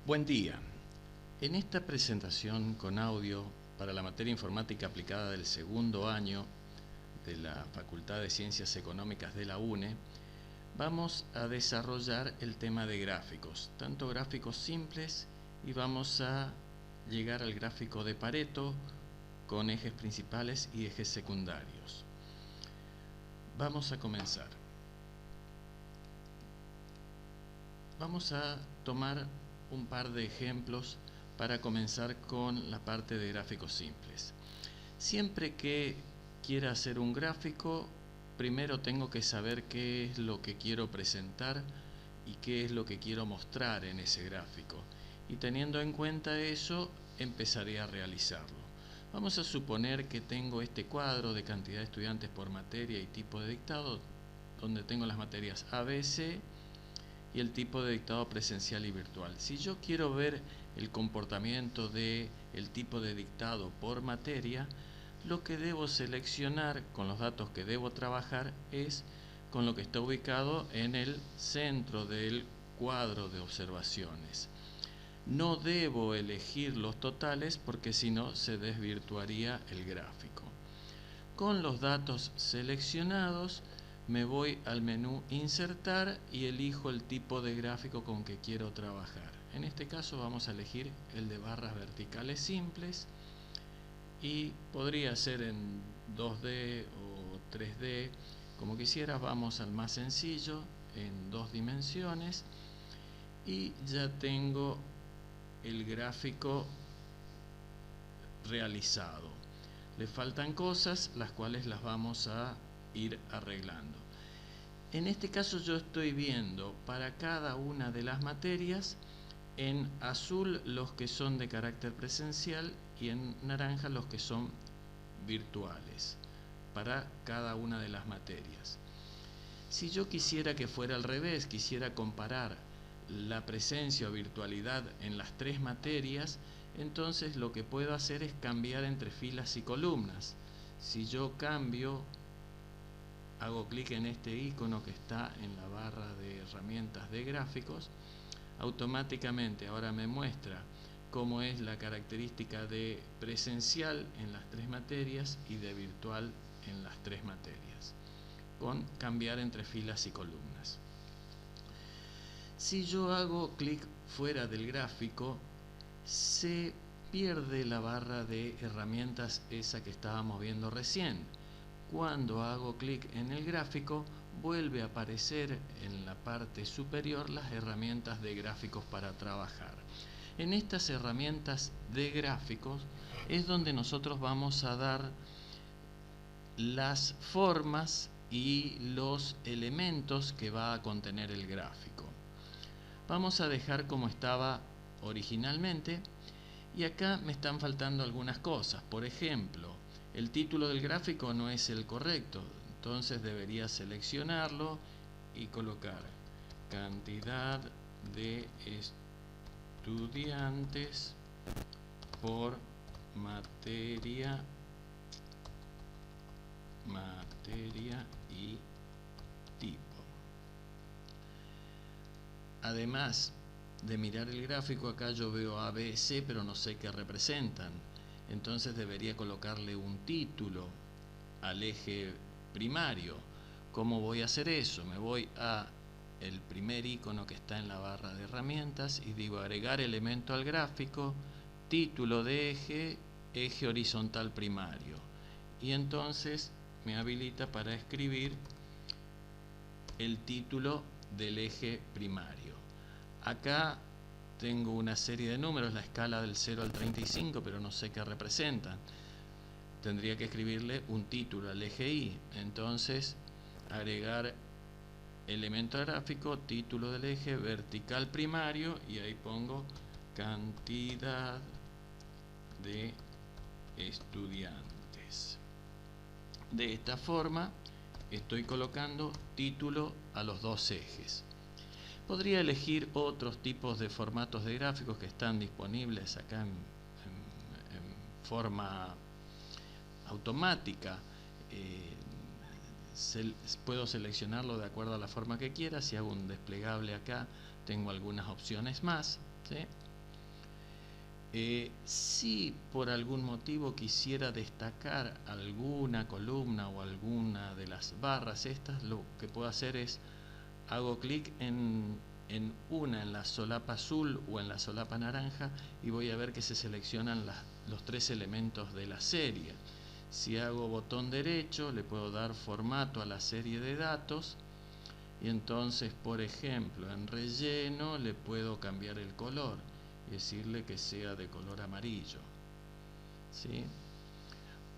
Buen día. En esta presentación con audio para la materia informática aplicada del segundo año de la Facultad de Ciencias Económicas de la UNE, vamos a desarrollar el tema de gráficos, tanto gráficos simples y vamos a llegar al gráfico de Pareto con ejes principales y ejes secundarios. Vamos a comenzar. Vamos a tomar un par de ejemplos para comenzar con la parte de gráficos simples. Siempre que quiera hacer un gráfico, primero tengo que saber qué es lo que quiero presentar y qué es lo que quiero mostrar en ese gráfico. Y teniendo en cuenta eso, empezaré a realizarlo. Vamos a suponer que tengo este cuadro de cantidad de estudiantes por materia y tipo de dictado, donde tengo las materias A, B, C y el tipo de dictado presencial y virtual. Si yo quiero ver el comportamiento del tipo de dictado por materia, lo que debo seleccionar con los datos que debo trabajar es con lo que está ubicado en el centro del cuadro de observaciones. No debo elegir los totales porque si no se desvirtuaría el gráfico. Con los datos seleccionados me voy al menú Insertar y elijo el tipo de gráfico con que quiero trabajar. En este caso vamos a elegir el de barras verticales simples y podría ser en 2D o 3D, como quisieras. Vamos al más sencillo, en 2 dimensiones, y ya tengo el gráfico realizado. Le faltan cosas, las cuales las vamos a ir arreglando. En este caso yo estoy viendo para cada una de las materias en azul los que son de carácter presencial y en naranja los que son virtuales para cada una de las materias. Si yo quisiera que fuera al revés, quisiera comparar la presencia o virtualidad en las 3 materias, entonces lo que puedo hacer es cambiar entre filas y columnas. Si yo cambio, hago clic en este icono que está en la barra de herramientas de gráficos, automáticamente ahora me muestra cómo es la característica de presencial en las 3 materias y de virtual en las 3 materias, con cambiar entre filas y columnas. Si yo hago clic fuera del gráfico, se pierde la barra de herramientas esa que estábamos viendo recién. Cuando hago clic en el gráfico, vuelve a aparecer en la parte superior las herramientas de gráficos para trabajar. En estas herramientas de gráficos es donde nosotros vamos a dar las formas y los elementos que va a contener el gráfico. Vamos a dejar como estaba originalmente, y acá me están faltando algunas cosas. Por ejemplo, el título del gráfico no es el correcto, entonces debería seleccionarlo y colocar cantidad de estudiantes por materia y tipo. Además de mirar el gráfico, acá yo veo A, B, C, pero no sé qué representan. Entonces debería colocarle un título al eje primario. ¿Cómo voy a hacer eso? Me voy a el primer icono que está en la barra de herramientas y digo agregar elemento al gráfico, título de eje horizontal primario. Y entonces me habilita para escribir el título del eje primario. Acá tengo una serie de números, la escala del 0 al 35, pero no sé qué representan. Tendría que escribirle un título al eje Y. Entonces, agregar elemento gráfico, título del eje vertical primario, y ahí pongo cantidad de estudiantes. De esta forma, estoy colocando título a los 2 ejes. Podría elegir otros tipos de formatos de gráficos que están disponibles acá en forma automática. Puedo seleccionarlo de acuerdo a la forma que quiera. Si hago un desplegable acá, tengo algunas opciones más, ¿sí? Si por algún motivo quisiera destacar alguna columna o alguna de las barras estas, lo que puedo hacer es hago clic en la solapa azul o en la solapa naranja y voy a ver que se seleccionan los tres elementos de la serie. Si hago botón derecho, le puedo dar formato a la serie de datos y entonces, por ejemplo, en relleno le puedo cambiar el color y decirle que sea de color amarillo, ¿sí?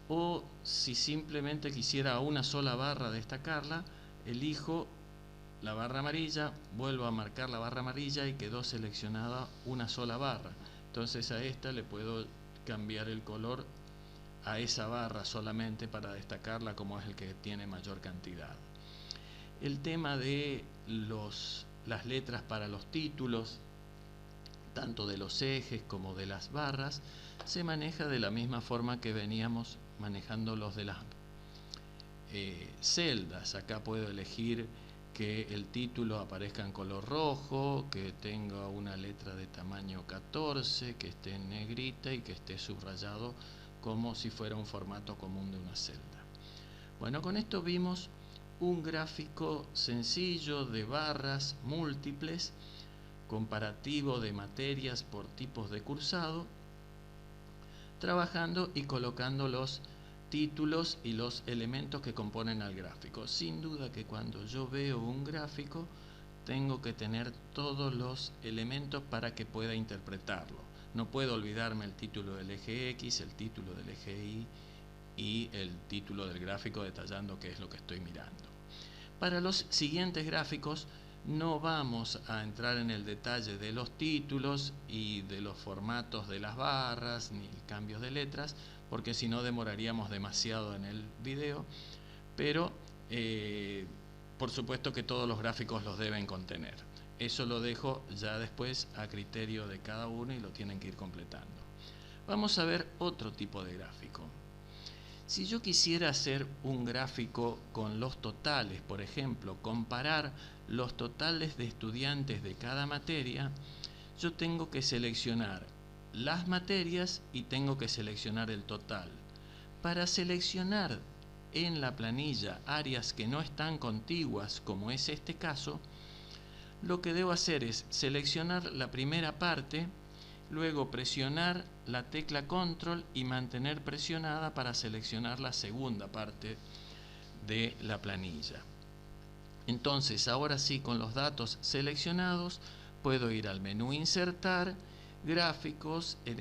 O si simplemente quisiera una sola barra destacarla, elijo la barra amarilla, vuelvo a marcar la barra amarilla y quedó seleccionada una sola barra. Entonces a esta le puedo cambiar el color a esa barra solamente para destacarla como es el que tiene mayor cantidad. El tema de las letras para los títulos, tanto de los ejes como de las barras, se maneja de la misma forma que veníamos manejando los de las celdas. Acá puedo elegir que el título aparezca en color rojo, que tenga una letra de tamaño 14, que esté en negrita y que esté subrayado como si fuera un formato común de una celda. Bueno, con esto vimos un gráfico sencillo de barras múltiples, comparativo de materias por tipos de cursado, trabajando y colocando los títulos y los elementos que componen al gráfico. Sin duda que cuando yo veo un gráfico tengo que tener todos los elementos para que pueda interpretarlo. No puedo olvidarme el título del eje X, el título del eje Y y el título del gráfico detallando qué es lo que estoy mirando. Para los siguientes gráficos no vamos a entrar en el detalle de los títulos y de los formatos de las barras ni cambios de letras, porque si no demoraríamos demasiado en el video, pero por supuesto que todos los gráficos los deben contener. Eso lo dejo ya después a criterio de cada uno y lo tienen que ir completando. Vamos a ver otro tipo de gráfico. Si yo quisiera hacer un gráfico con los totales, por ejemplo, comparar los totales de estudiantes de cada materia, yo tengo que seleccionar las materias y tengo que seleccionar el total. Para seleccionar en la planilla áreas que no están contiguas, como es este caso, lo que debo hacer es seleccionar la primera parte, luego presionar la tecla control y mantener presionada para seleccionar la segunda parte de la planilla. Entonces, ahora sí, con los datos seleccionados, puedo ir al menú insertar, gráficos. En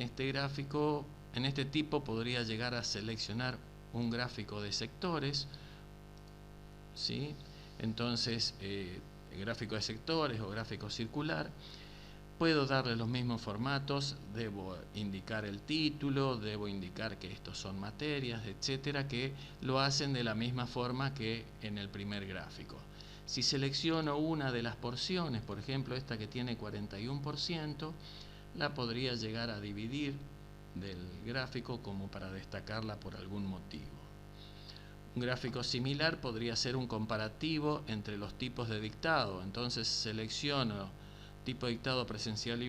este tipo podría llegar a seleccionar un gráfico de sectores, ¿sí? Entonces, gráfico de sectores o gráfico circular. Puedo darle los mismos formatos, debo indicar el título, debo indicar que estos son materias, etcétera, que lo hacen de la misma forma que en el primer gráfico. Si selecciono una de las porciones, por ejemplo esta que tiene 41%, la podría llegar a dividir del gráfico como para destacarla por algún motivo. Un gráfico similar podría ser un comparativo entre los tipos de dictado. Entonces selecciono tipo de dictado presencial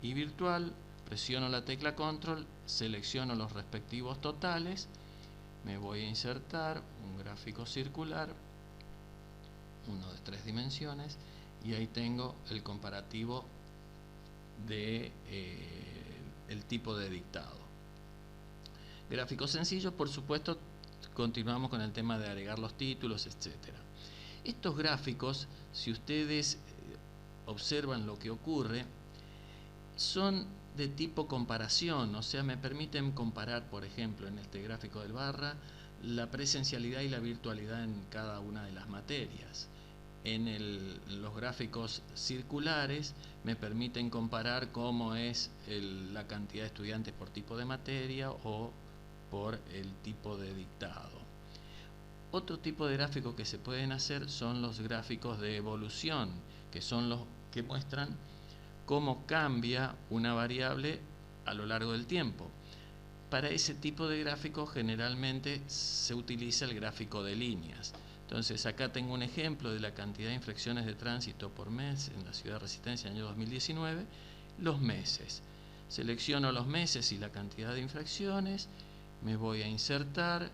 y virtual, presiono la tecla control, selecciono los respectivos totales, me voy a insertar un gráfico circular, uno de 3 dimensiones, y ahí tengo el comparativo de el tipo de dictado. Gráfico sencillo, por supuesto, continuamos con el tema de agregar los títulos, etcétera. Estos gráficos, si ustedes observan lo que ocurre, son de tipo comparación, o sea, me permiten comparar, por ejemplo, en este gráfico del barra, la presencialidad y la virtualidad en cada una de las materias. En los gráficos circulares me permiten comparar cómo es la cantidad de estudiantes por tipo de materia o por el tipo de dictado. Otro tipo de gráficos que se pueden hacer son los gráficos de evolución, que son los que muestran cómo cambia una variable a lo largo del tiempo. Para ese tipo de gráficos generalmente se utiliza el gráfico de líneas. Entonces acá tengo un ejemplo de la cantidad de infracciones de tránsito por mes en la ciudad de Resistencia en el año 2019, los meses. Selecciono los meses y la cantidad de infracciones, me voy a insertar,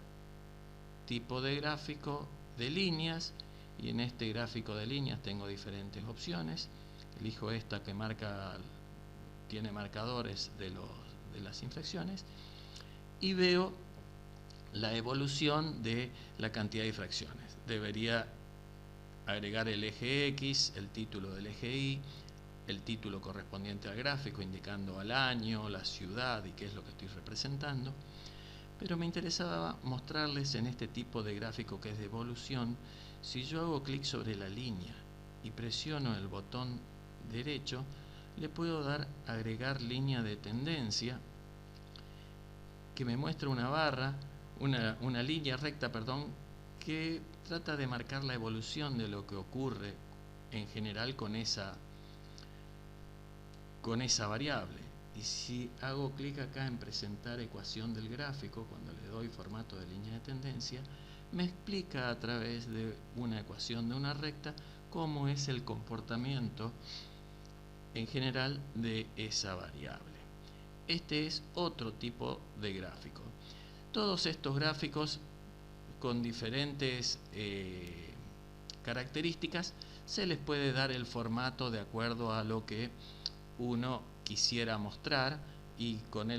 tipo de gráfico de líneas, y en este gráfico de líneas tengo diferentes opciones. Elijo esta que tiene marcadores de las infracciones y veo la evolución de la cantidad de infracciones. Debería agregar el eje X, el título del eje Y, el título correspondiente al gráfico indicando al año, la ciudad y qué es lo que estoy representando. Pero me interesaba mostrarles en este tipo de gráfico que es de evolución, si yo hago clic sobre la línea y presiono el botón derecho, le puedo dar agregar línea de tendencia, que me muestra una barra, una línea recta, perdón, que trata de marcar la evolución de lo que ocurre en general con esa variable. Y si hago clic acá en presentar ecuación del gráfico, cuando le doy formato de línea de tendencia, me explica a través de una ecuación de una recta cómo es el comportamiento en general de esa variable. Este es otro tipo de gráfico. Todos estos gráficos con diferentes características se les puede dar el formato de acuerdo a lo que uno quisiera mostrar y con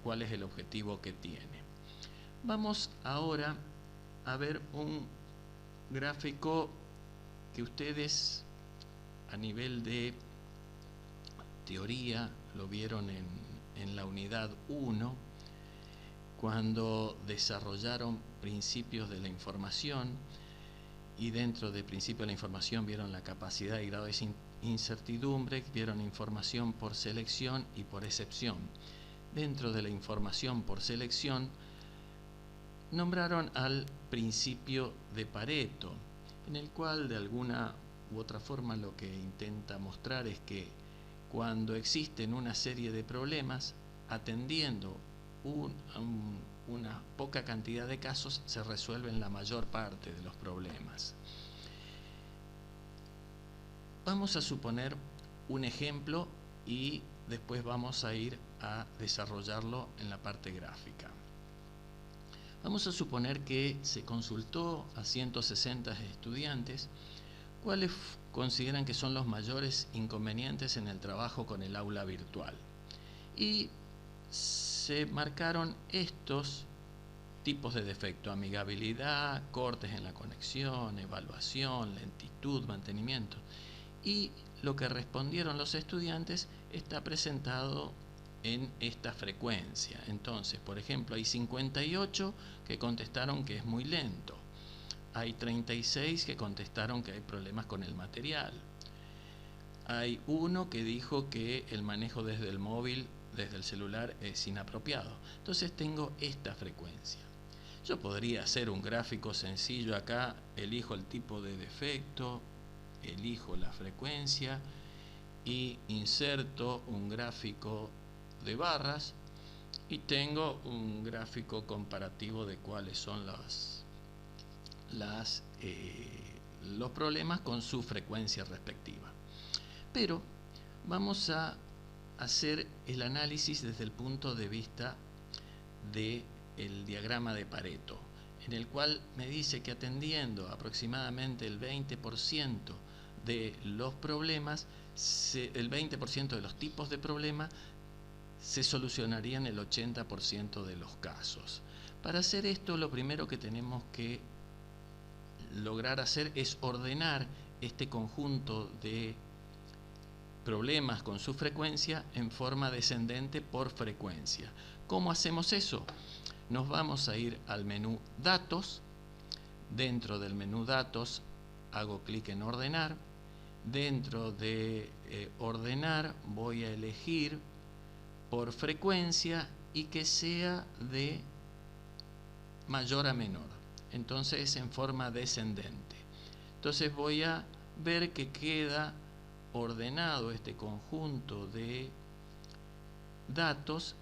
cuál es el objetivo que tiene. Vamos ahora a ver un gráfico que ustedes a nivel de teoría lo vieron en la unidad 1 cuando desarrollaron principios de la información, y dentro de principios de la información vieron la capacidad y grado de incertidumbre, vieron información por selección y por excepción. Dentro de la información por selección nombraron al principio de Pareto, en el cual de alguna u otra forma lo que intenta mostrar es que cuando existen una serie de problemas, atendiendo una poca cantidad de casos, se resuelven la mayor parte de los problemas. Vamos a suponer un ejemplo y después vamos a ir a desarrollarlo en la parte gráfica. Vamos a suponer que se consultó a 160 estudiantes cuáles consideran que son los mayores inconvenientes en el trabajo con el aula virtual. Y se marcaron estos tipos de defecto: amigabilidad, cortes en la conexión, evaluación, lentitud, mantenimiento. Y lo que respondieron los estudiantes está presentado en esta frecuencia. Entonces, por ejemplo, hay 58 que contestaron que es muy lento. Hay 36 que contestaron que hay problemas con el material. Hay uno que dijo que el manejo desde el móvil, desde el celular, es inapropiado. Entonces tengo esta frecuencia. Yo podría hacer un gráfico sencillo acá, elijo el tipo de defecto, elijo la frecuencia y inserto un gráfico de barras y tengo un gráfico comparativo de cuáles son los problemas con su frecuencia respectiva. Pero vamos a hacer el análisis desde el punto de vista del diagrama de Pareto, en el cual me dice que atendiendo aproximadamente el 20% de los problemas, el 20% de los tipos de problemas se solucionarían el 80% de los casos. Para hacer esto, lo primero que tenemos que lograr hacer es ordenar este conjunto de problemas con su frecuencia en forma descendente por frecuencia. ¿Cómo hacemos eso? Nos vamos a ir al menú Datos. Dentro del menú Datos hago clic en Ordenar. Dentro de Ordenar voy a elegir por frecuencia y que sea de mayor a menor. Entonces en forma descendente. Entonces voy a ver que queda ordenado este conjunto de datos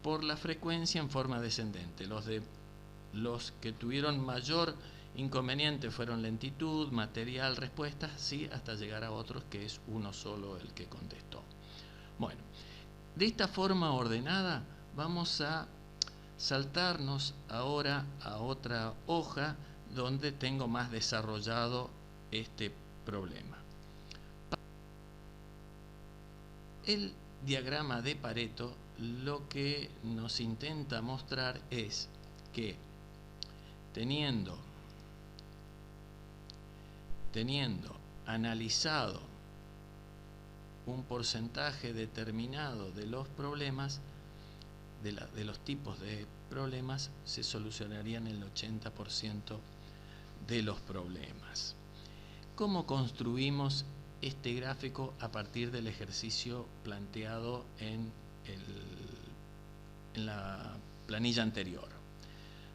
por la frecuencia en forma descendente. Los que tuvieron mayor inconveniente fueron lentitud, material, respuestas, sí, hasta llegar a otros que es uno solo el que contestó. Bueno, De esta forma ordenada vamos a saltarnos ahora a otra hoja donde tengo más desarrollado este problema. El diagrama de Pareto lo que nos intenta mostrar es que teniendo analizado un porcentaje determinado de los problemas, de los tipos de problemas, se solucionarían el 80% de los problemas. ¿Cómo construimos este gráfico a partir del ejercicio planteado en la planilla anterior?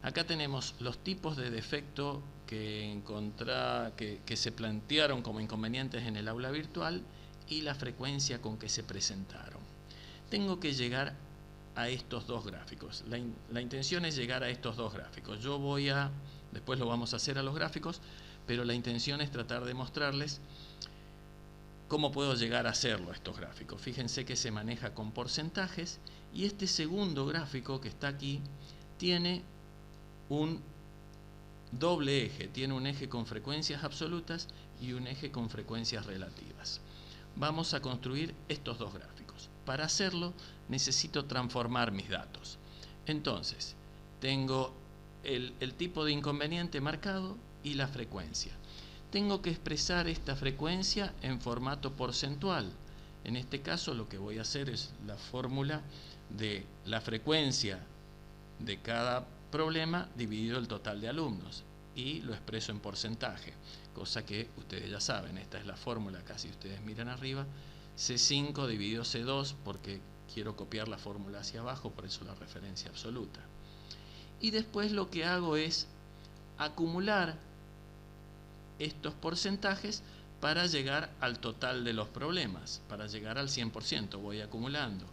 Acá tenemos los tipos de defecto que se plantearon como inconvenientes en el aula virtual y la frecuencia con que se presentaron. Tengo que llegar a estos dos gráficos. La intención es llegar a estos dos gráficos. Después lo vamos a hacer a los gráficos, pero la intención es tratar de mostrarles cómo puedo llegar a hacerlo a estos gráficos. Fíjense que se maneja con porcentajes y este segundo gráfico que está aquí tiene un doble eje, tiene un eje con frecuencias absolutas y un eje con frecuencias relativas. Vamos a construir estos dos gráficos. Para hacerlo necesito transformar mis datos. Entonces, tengo el tipo de inconveniente marcado y la frecuencia. Tengo que expresar esta frecuencia en formato porcentual. En este caso lo que voy a hacer es la fórmula de la frecuencia de cada problema dividido el total de alumnos y lo expreso en porcentaje, cosa que ustedes ya saben. Esta es la fórmula, acá si ustedes miran arriba, C5 dividido C2, porque quiero copiar la fórmula hacia abajo, por eso la referencia absoluta. Y después lo que hago es acumular estos porcentajes para llegar al total de los problemas, para llegar al 100%. Voy acumulando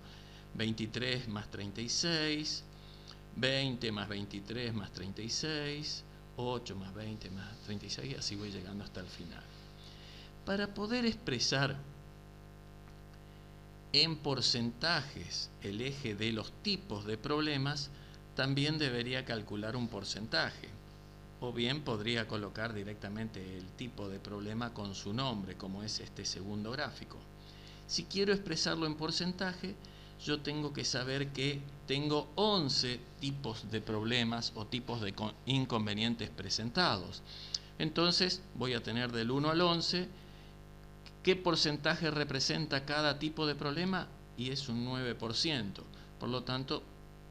23 más 36, 20 más 23 más 36, 8 más 20 más 36, y así voy llegando hasta el final. Para poder expresar en porcentajes el eje de los tipos de problemas, también debería calcular un porcentaje. O bien podría colocar directamente el tipo de problema con su nombre, como es este segundo gráfico. Si quiero expresarlo en porcentaje, yo tengo que saber que tengo 11 tipos de problemas o tipos de inconvenientes presentados. Entonces voy a tener del 1 al 11 qué porcentaje representa cada tipo de problema, y es un 9%. Por lo tanto,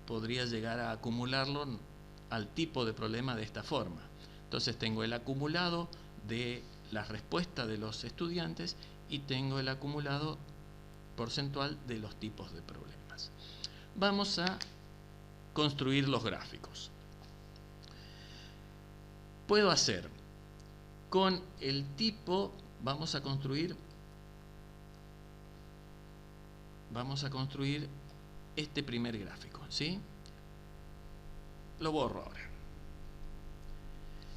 podría llegar a acumularlo al tipo de problema de esta forma. Entonces tengo el acumulado de la respuesta de los estudiantes y tengo el acumulado porcentual de los tipos de problemas. Vamos a construir los gráficos. Puedo hacer con el tipo, vamos a construir este primer gráfico, ¿sí? Lo borro ahora.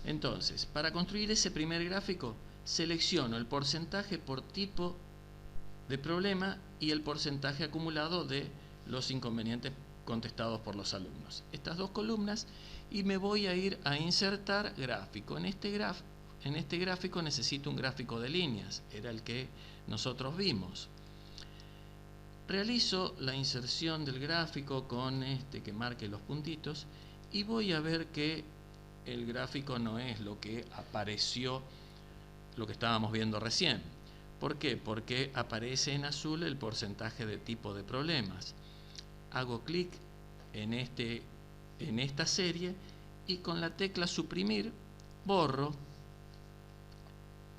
Entonces, para construir ese primer gráfico, selecciono el porcentaje por tipo de problema y el porcentaje acumulado de los inconvenientes contestados por los alumnos. Estas dos columnas, y me voy a ir a insertar gráfico. En este gráfico necesito un gráfico de líneas, era el que nosotros vimos. Realizo la inserción del gráfico con este que marque los puntitos y voy a ver que el gráfico no es lo que apareció, lo que estábamos viendo recién. ¿Por qué? Porque aparece en azul el porcentaje de tipo de problemas. Hago clic en esta serie y con la tecla suprimir borro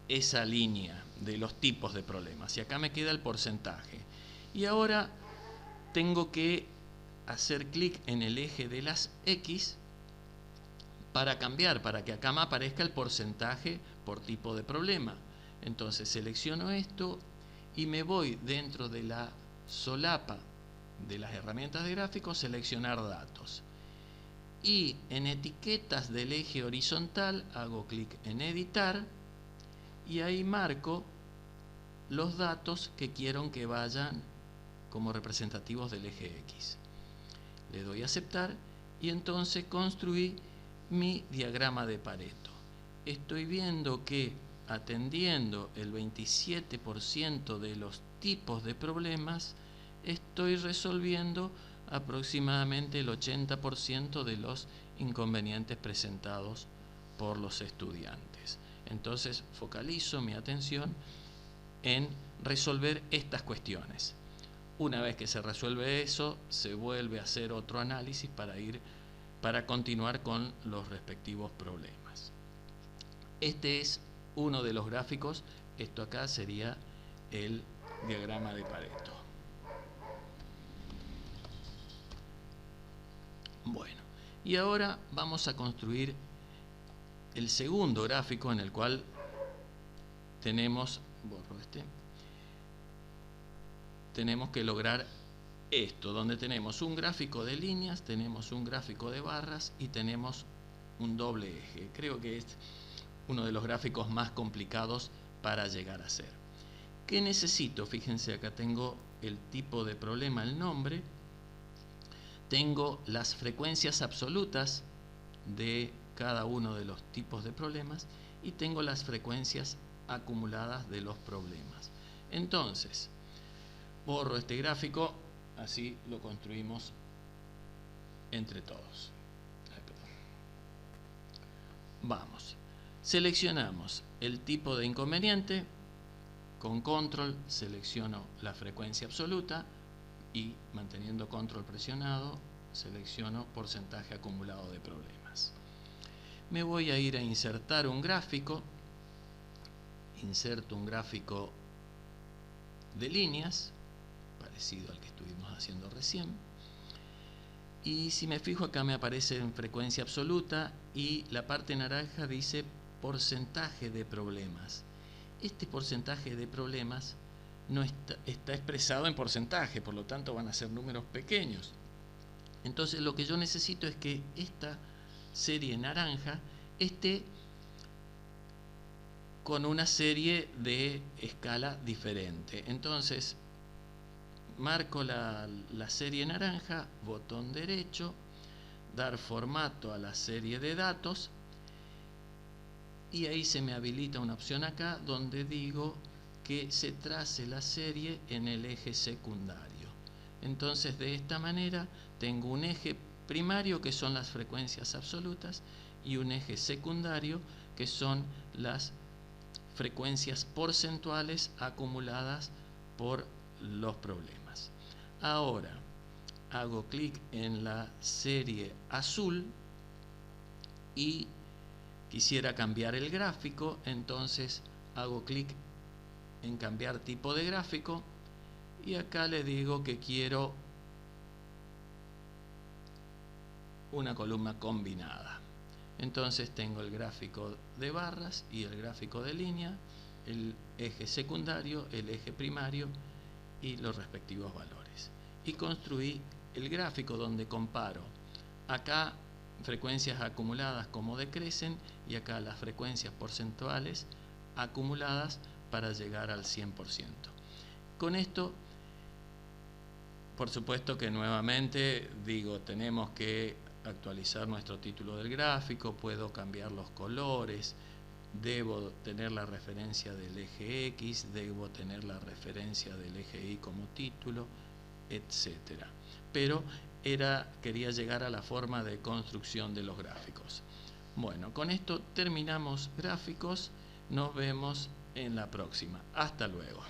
esa línea de los tipos de problemas y acá me queda el porcentaje. Y ahora tengo que hacer clic en el eje de las X para cambiar, para que acá me aparezca el porcentaje por tipo de problema. Entonces selecciono esto y me voy dentro de la solapa de las herramientas de gráficos, seleccionar datos. Y en etiquetas del eje horizontal hago clic en editar y ahí marco los datos que quiero que vayan como representativos del eje X. Le doy a aceptar y entonces construí mi diagrama de Pareto. Estoy viendo que atendiendo el 27% de los tipos de problemas, estoy resolviendo aproximadamente el 80% de los inconvenientes presentados por los estudiantes. Entonces focalizo mi atención en resolver estas cuestiones. Una vez que se resuelve eso, se vuelve a hacer otro análisis para continuar con los respectivos problemas. Este es uno de los gráficos. Esto acá sería el diagrama de Pareto. Bueno, y ahora vamos a construir el segundo gráfico en el cual tenemos que lograr esto, donde tenemos un gráfico de líneas, tenemos un gráfico de barras y tenemos un doble eje. Creo que es uno de los gráficos más complicados para llegar a ser. ¿Qué necesito? Fíjense, acá tengo el tipo de problema, el nombre, tengo las frecuencias absolutas de cada uno de los tipos de problemas y tengo las frecuencias acumuladas de los problemas. Entonces, borro este gráfico, así lo construimos entre todos. Vamos, seleccionamos el tipo de inconveniente, con control selecciono la frecuencia absoluta y manteniendo control presionado selecciono porcentaje acumulado de problemas. Me voy a ir a insertar un gráfico, inserto un gráfico de líneas, parecido al que estuvimos haciendo recién, y si me fijo acá me aparece en frecuencia absoluta y la parte naranja dice porcentaje de problemas. Este porcentaje de problemas no está expresado en porcentaje, por lo tanto van a ser números pequeños. Entonces lo que yo necesito es que esta serie naranja esté con una serie de escala diferente. Entonces marco la serie naranja, botón derecho, dar formato a la serie de datos y ahí se me habilita una opción acá donde digo que se trace la serie en el eje secundario. Entonces de esta manera tengo un eje primario que son las frecuencias absolutas y un eje secundario que son las frecuencias porcentuales acumuladas por los problemas. Ahora hago clic en la serie azul y quisiera cambiar el gráfico, entonces hago clic en cambiar tipo de gráfico y acá le digo que quiero una columna combinada. Entonces tengo el gráfico de barras y el gráfico de línea, el eje secundario, el eje primario y los respectivos valores. Y construí el gráfico donde comparo acá frecuencias acumuladas como decrecen y acá las frecuencias porcentuales acumuladas para llegar al 100%. Con esto, por supuesto que nuevamente digo, tenemos que actualizar nuestro título del gráfico, puedo cambiar los colores, debo tener la referencia del eje X, debo tener la referencia del eje Y como título, etcétera. Pero quería llegar a la forma de construcción de los gráficos. Bueno, con esto terminamos gráficos, nos vemos en la próxima. Hasta luego.